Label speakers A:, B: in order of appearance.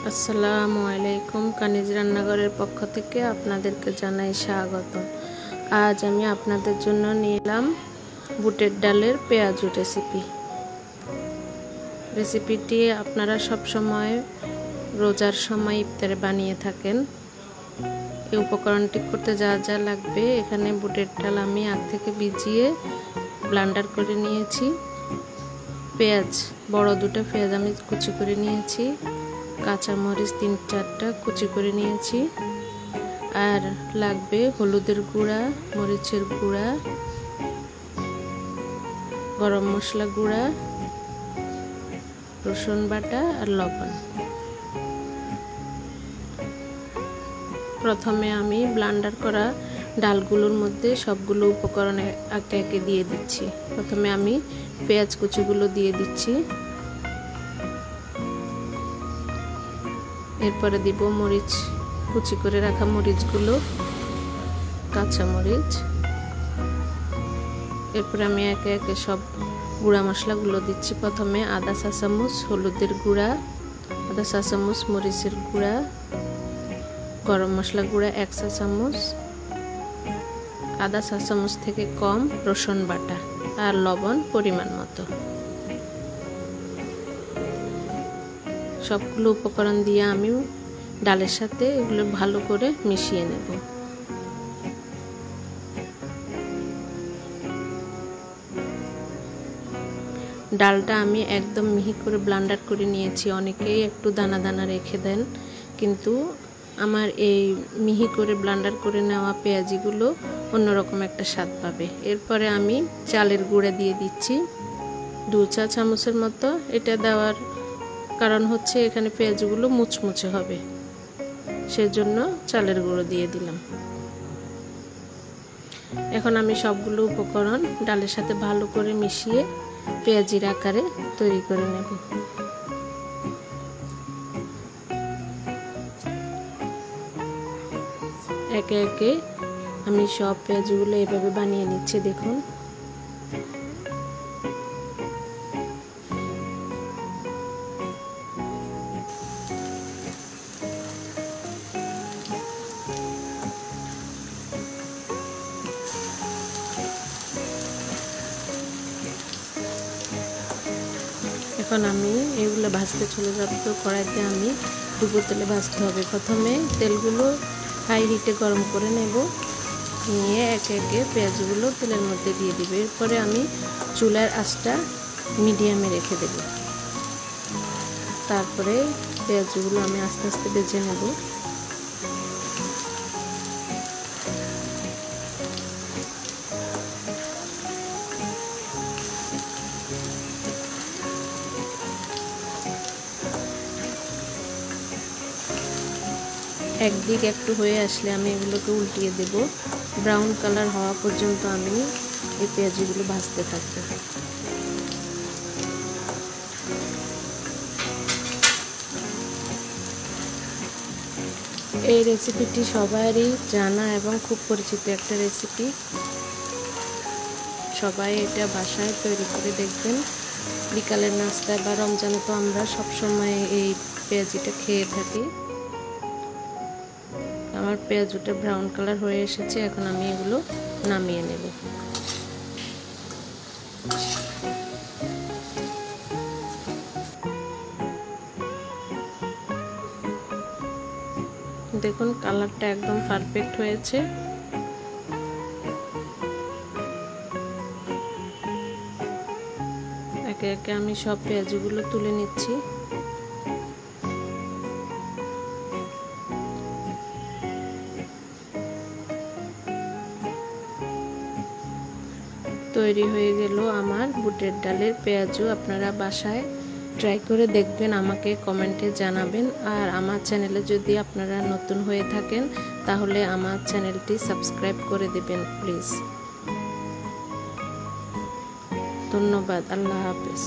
A: আসসালামু আলাইকুম, কানিজ রান্নাঘরের পক্ষ থেকে আপনাদেরকে জানাই স্বাগত। আজ আমি আপনাদের জন্য নিয়ে এলাম বুটের ডালের পেঁয়াজু রেসিপিটি আপনারা সব সময় রোজার সময় ইফতারে বানিয়ে থাকেন। এই উপকরণটি করতে যা যা লাগবে, এখানে বুটের ডাল আমি আগ থেকে ভিজিয়ে ব্লেন্ডার করে নিয়েছি। পেঁয়াজ, বড় দুটো পেঁয়াজ আমি কুচি করে নিয়েছি। কাঁচামরিচ 3-4টা কুচি করে নিয়েছি। আর লাগবে হলুদের গুঁড়া, মরিচের গুঁড়া, গরম মশলা গুঁড়া, রসুন বাটা আর লবণ। প্রথমে আমি ব্লেন্ডার করা ডালগুলোর মধ্যে সবগুলো উপকরণ একে একে দিয়ে দিচ্ছি। প্রথমে আমি পেঁয়াজ কুচিগুলো দিয়ে দিচ্ছি, এরপরে দিব মরিচ, কুচি করে রাখা মরিচগুলো, কাঁচামরিচ। এরপরে আমি একে একে সব গুঁড়া মশলাগুলো দিচ্ছি। প্রথমে আধা চা চামচ হলুদের গুঁড়া, আধা চা চামচ মরিচের গুঁড়া, গরম মশলা গুঁড়া 1 চা চামচ, আধা চা চামচ থেকে কম রসুন বাটা আর লবণ পরিমাণ মতো। সবগুলো উপকরণ দিয়ে আমি ডালের সাথে এগুলো ভালো করে মিশিয়ে নেব। ডালটা আমি একদম মিহি করে ব্লেন্ডার করে নিয়েছি। অনেকেই একটু দানা দানা রেখে দেন, কিন্তু আমার এই মিহি করে ব্লেন্ডার করে নেওয়া পেঁয়াজিগুলো অন্যরকম একটা স্বাদ পাবে। এরপরে আমি চালের গুঁড়া দিয়ে দিচ্ছি 2 চা চামচের মতো। এটা দেওয়ার কারণ হচ্ছে এখানে পেঁয়াজগুলো মুচমুচে হবে, সেজন্য চালের গুঁড়ো দিয়ে দিলাম। এখন আমি সবগুলো উপকরণ ডালের সাথে ভালো করে মিশিয়ে পেঁয়াজির আকারে তৈরি করে নেব। একে একে আমি সব পেঁয়াজগুলো এভাবে বানিয়ে নিচ্ছি। দেখুন, এখন আমি এগুলো ভাজতে চলে যাব। তো কড়াইতে আমি ডুবো তেলে ভাজতে হবে। প্রথমে তেলগুলো হাই হিটে গরম করে নেব, নিয়ে একে একে পেঁয়াজগুলো তেলের মধ্যে দিয়ে দিব। এরপরে আমি চুলার আঁচটা মিডিয়ামে রেখে দেব। তারপরে পেঁয়াজগুলো আমি আস্তে আস্তে ভেজে নেব। একদিক একটু হয়ে আসলে আমি এগুলোকে উল্টিয়ে দেব। ব্রাউন কালার হওয়া পর্যন্ত আমি এই পেঁয়াজগুলো ভাজতে থাকব। এই রেসিপিটি সবারই জানা এবং খুব পরিচিত একটা রেসিপি। সবাই এটা বাসায় তৈরি করে দেখবেন। বিকালের নাস্তায় বা রমজানে তো আমরা সবসময় এই পেঁয়াজিটা খেয়ে থাকি। আমার পেঁয়াজটা ব্রাউন কালার হয়ে এসেছে, এখন আমি এগুলো নামিয়ে নেব। দেখুন, কালারটা একদম পারফেক্ট হয়েছে। একে একে আমি সব পেঁয়াজগুলো তুলে নিচ্ছি। তৈরি হয়ে গেল আমার বুটের ডালের পেঁয়াজু। আপনারা বাসায় ট্রাই করে দেখবেন, আমাকে কমেন্টে জানাবেন। আর আমার চ্যানেলে যদি আপনারা নতুন হয়ে থাকেন তাহলে আমার চ্যানেলটি সাবস্ক্রাইব করে দেবেন প্লিজ। ধন্যবাদ। আল্লাহ হাফেজ।